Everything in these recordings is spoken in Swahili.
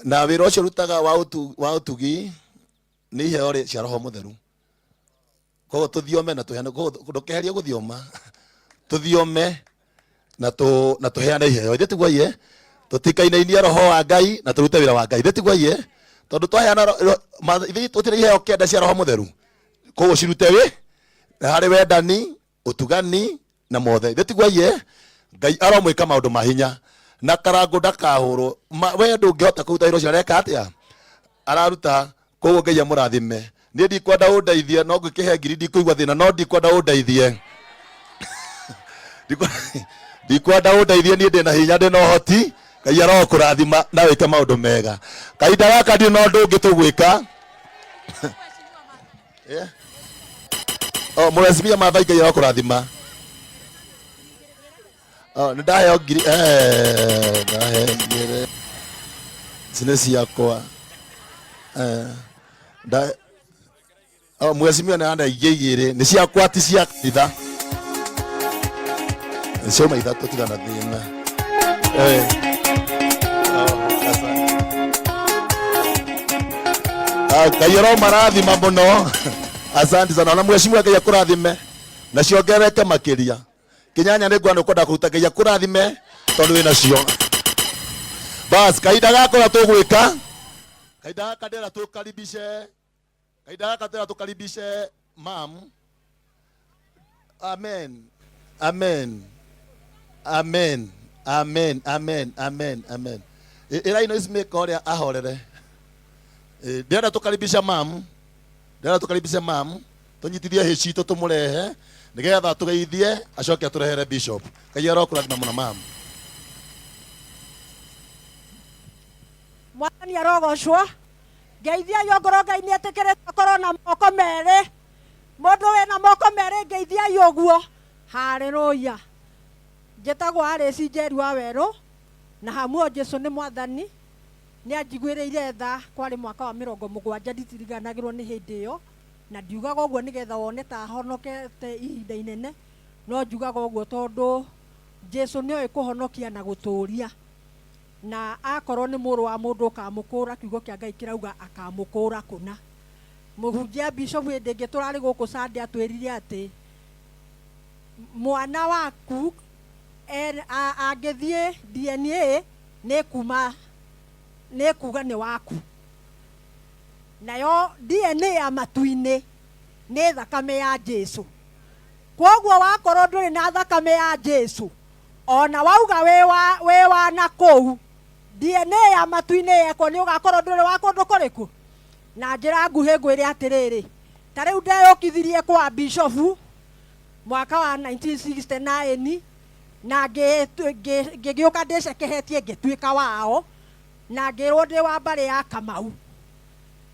na wira ucio rutaga wa utugi ni iheo cia roho mutheru koguo tuthiome na tuhene ndukeherie guthioma tuthiome na tuheane iheo ithe tiguo tutikainainia roho wa Ngai na turute wira wa Ngai ithe tiguo tondu twaheana ithe tutire iheo kenda cia roho mutheru koguo cirute wi hari wendani utugani na mothe ithe tiguo Ngai aromwika maundu mahinya na karangu ndakahurwo we ndungihota kuruta wira ucio areka atia araruta koguo Ngai amurathime ni ndikwenda undeithie no ngikihe ngiri ndikuigua thina no ndikwenda undeithie ndikwenda undeithie ni ndina hinya ndina uhoti Ngai arokurathima na wike maundu mega kahinda gaka ndio no ndungi tugwika mureciria Maathai Ngai arokurathima ndaheo ngiri ndahe cine ciakwa mwesimio na anda igigire ni ciakwa ti cia kanitha ncioma ithatu tigana thina Ngai aromarathima muno asante sana na mwesimio Ngai akurathime na ciongereke makiria kinyanya ni ngwana ukwenda kuruta Ngai akurathime tondu wina cio bas kahinda gako tugwika kahinda gaka ndera tukaribishe mam amen ira ino ismeka uria ahorere ndera tukaribisha mam tunyitithie hicito tumurehe nigetha tugeithie acoke aturehere bishop Ngai arokurathima muno mam Mwathani arogocwo ngeithia yongoro Ngai ni atikirite korwo na moko mere mundu wina moko mere ngeithia yoguo haleluya njitagwo Alice Njeri wa Weru na hamuo Jesu ni mwathani ni anjiguireire tha kwari mwaka wa 70 nditiriganagirwo ni hindi iyo na ndiugaga uguo nigetha wone ta honokete ihinda inene no njugaga uguo tondu Jesu ni oe kuhonokia na guturia na akorwo ni muru wa mundu kamukura kiugo kia Ngai kirauga akamukura kuna muhunjia bishop ndingi turari guku Sunday atwirire ati mwana waku angithie DNA ni kuga ni waku nayo DNA ya matuini ni thakame ya Jesu kwoguo wakorwo nduri na thakame ya Jesu ona wauga we wa na kou DNA ya matuini yeko ni ugakorwo nduri wa kundu kuriku na njira nguhi ngwire atiriri ta riu ndeyukithirie kwa bishop mwaka wa 1969 na ngigiuka ndicekehetie ngituika wao na ngirwo ndi wa mbari ya Kamau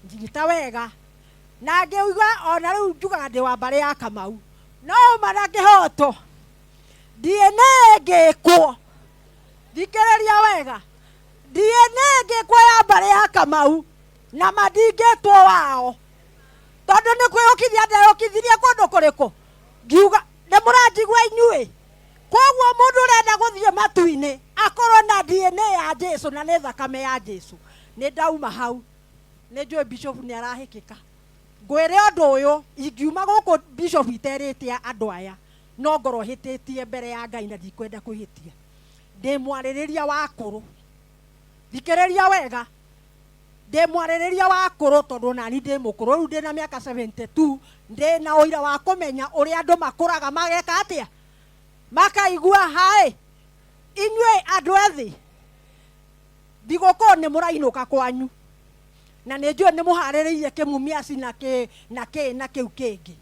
njigita wega na ngiuga ona riu njugaga ndi wa mbari ya Kamau no mana ngihoto DNA ngikwo thikiriria wega DNA ngikwo ya mbari ya Kamau na madingetwo wao tondu ni kwiyukithia ndeyukithirie kundu kuriku ngiuga ni muranjigua inyui kwoguo mundu urenda guthie matuini akorwo na DNA ya Jesu na ni thakame ya Jesu ni ndauma hau ni njui bishop ni arahikika ngwire undu uyu ingiuma guku bishop iterite andu aya no ngoro hititie mbere ya Ngai na ndikwenda kuhitia ndi mwaririria wa kuru thikiriria wega ndi mwaririria wa kuru tondu nani ndi mukuru riu ndi na miaka 72 ndi na uira wa kumenya uri andu makuraga mageka atia makaigua hai inywe andu ethi thiguku ni murainuka kwanyu na ni njui ni muhaririirie kimumiaci na kiu kingi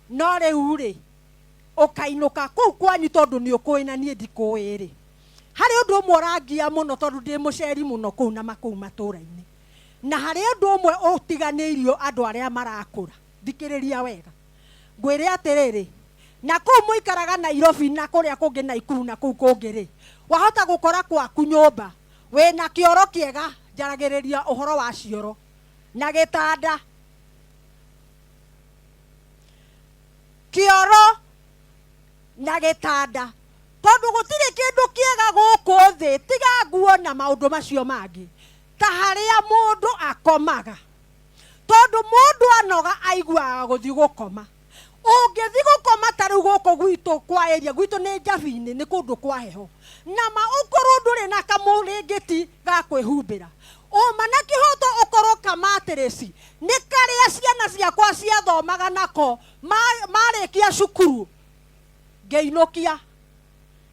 no riu ri ukainuka kuu kwanyu tondu ni ukui na nie ndikui ri hari undu umwe urangia muno tondu ndi muceri muno kuu na makuu matura-ini na hari undu umwe utiganiirio andu aria marakura thikiriria wega ngwire atiriri na kuu muikaraga Nairobi na kuria kungi Naikuru na kuu kungi ri wahota gukora kwaku nyumba wina kioro kiega jaragiriria uhoro wa cioro na gitanda kioro na gitanda tondu gutire kindu kiega guku thi tiga nguo na maundu macio mangi ta haria mundu akomaga tondu mundu anoga aiguaga guthi gukoma ungithi gukoma tariu guku gwitu kwa area gwitu ni Njabini ni kundu kwa heho na ma ukorwo nduri na kamuringiti ga kwihumbira uma na kihoto ukorwo kamatirisi ni karia ciana ciakwa ciathomaga nako marikia cukuru ngeinukia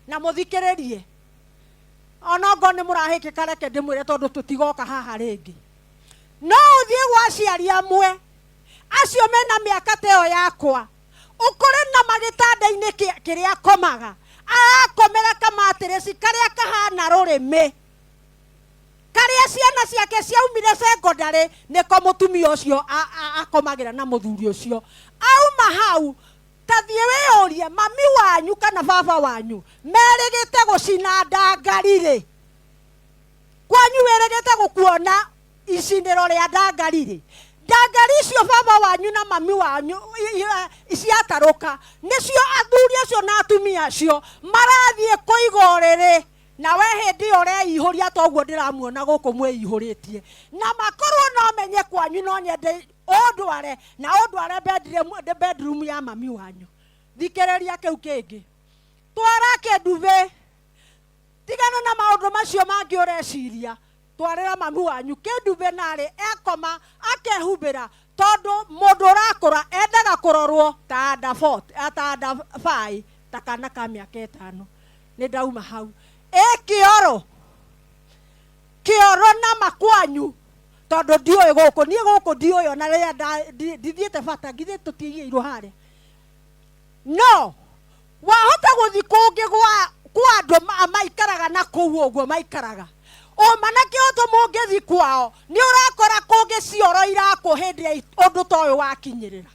na muthikiririe onogo ni murahikika reke ndimwire tondu tutigoka haha ringi no uthie gwa ciari amwe acio mena miaka teo yakwa ukore na magitanda-ini kiria komaga arakomera kamatirisi karia kahana rurimi karia ciana ciake ciaumire secondary niko mutumia ucio akomagira na muthuri ucio auma hau tathie wiyurie mami wanyu kana baba wanyu merigite gucina ndangarire kwanyu werigite gukuona iciniro ria ndangarire ndangari icio baba wanyu na mami wanyu ciataruka nicio athuri acio na atumia acio marathie kuigorere na we hindi ureihuria toguo ndiramuona guku mwihuritie na makorwo no menye kwanyu no nyende ondware na ondware bedroom ya mami wanyu thikiriria kiu kingi twara kinduve tigana na maundu macio mangi ureciria twarira mami wanyu kinduve nari ekoma akehumbira tondu mundu urakura endaga kurorwo ta under 40 ta under 5 ta kana ka miaka 5 ni ndauma hau kioro na makwanyu tondu ndioi guku nie guku ndioi ona ria ndithiete bata ngithi tutigiirwo haria no wahota guthi kungi kwa andu maikaraga na kuu uguo maikaraga uma na kihoto mungithi kwao ni urakora kungi cioro iraku hindi undu toyo wakinyirira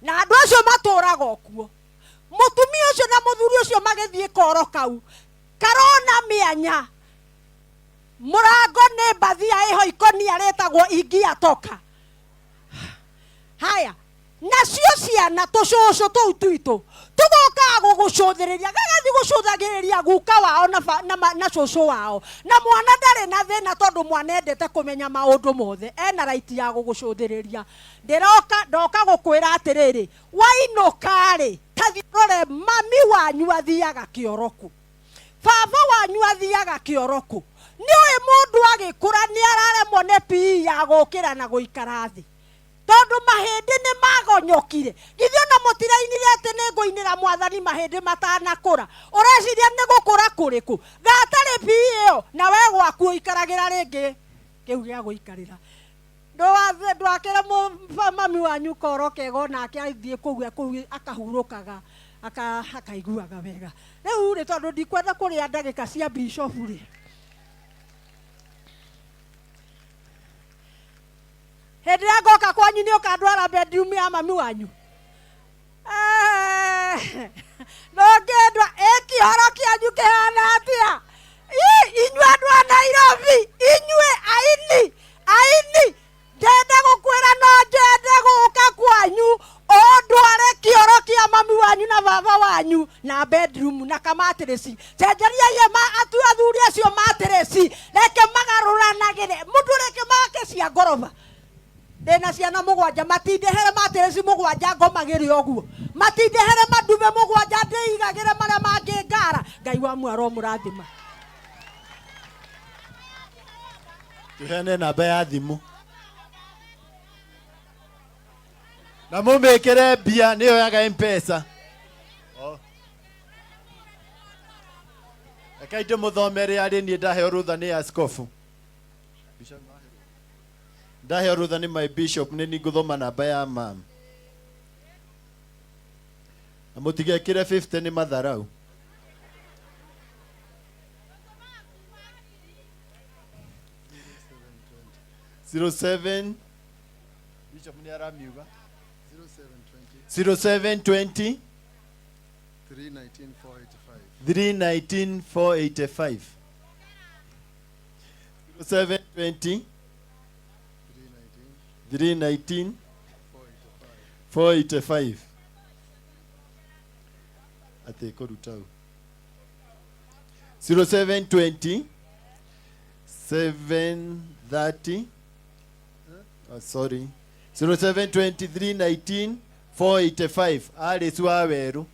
na andu acio maturaga okuo mutumia ucio na muthuri ucio magithie koro kau karona mianya murango ni mbathia iho ikonia retagwo ingiatoka haya nacio ciana tucucu tuu twitu tugoka gugucuthiriria gagathi gucuthagiriria guka wao na cucu wao na mwana ndari na thina tondu mwana endete kumenya maundu mothe ena right ya gugucuthiriria ndoka gukwira atiriri wainukari tathirore mami wanyu athiaga kioroku baba wanyu athiaga kioroku niwe mundu agikura ni araremwo ne PE ya gukira na guikara thi tondu mahindi ni magonyokire githio na mutirainire ati ni nguinira mwathani mahindi matanakura ureciria ni gukura kuriku gatari PE iyo na we gwaku ikaragira ringi kiu gia guikarira ndwakire mami wanyu koro kego nake athie kugua akahurukaga akaiguaga wega riu ri tondu ndikwenda kuria ndagika cia bishop ri hindi ya goka kwanyu ni ukandwara bedroom ya mami wanyu ndongedwa ikihoro kianyu kihana atia inyue andu a Nairobi inyue aini ndenda gukwira no ndende guka kwanyu ondware kioro kia mami wanyu na baba wanyu na bedroom na kamatirisi cenjeria ye athuri acio matirisi reke magaruranagire mundu reke make cia ngorova ndina ciana mugwanja matindehere matirisi mugwanja ngomagire oguo matindehere madume mugwanja ndeigagire maria mangi ngara ngai wa mwaro murathima tuhene namba ya thimu na mumikire mbia niyo yaga M-Pesa akaite muthomere ari ni ndaheo rutha ni askofu ndaheo rutha ni my bishop ni nguthoma namba ya mam na mutigekire 50 ni matharau bishop ni aramiuga 0720 319 485 0720 319 485 ate korutau 0720 730. Sorry. 0723 19 485. Alice Waweru.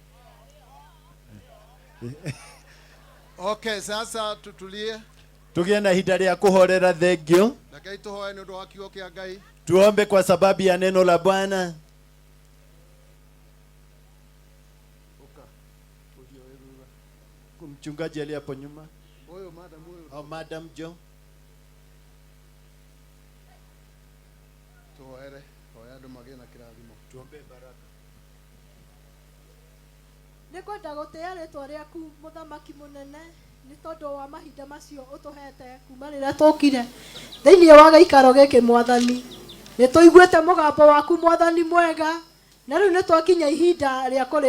Okay, sasa tutulie. Tugie na hita rĩa kuhorera thengio. Ngai tuhoe nĩ ũndũ wa kiugo kĩa Ngai. Tuombe kwa sababu ya neno la Bwana. Mchungaji aliye hapo nyuma. Huyo madam huyo. Au Madam Jo. Tuhoere, hoya andũ magĩe na kĩrathimo. Tuombe baraka. Nĩ kwenda gũtĩa rĩtwa rĩaku mũthamaki mũnene nĩ tondũ wa mahinda macio ũtũhete kuma rĩrĩa tũkire thĩinĩ wa gĩikaro gĩkĩ Mwathani. Nĩ tũiguĩte mũgambo waku Mwathani mwega, na rĩu nĩ twakinya ihinda rĩa kũrĩkia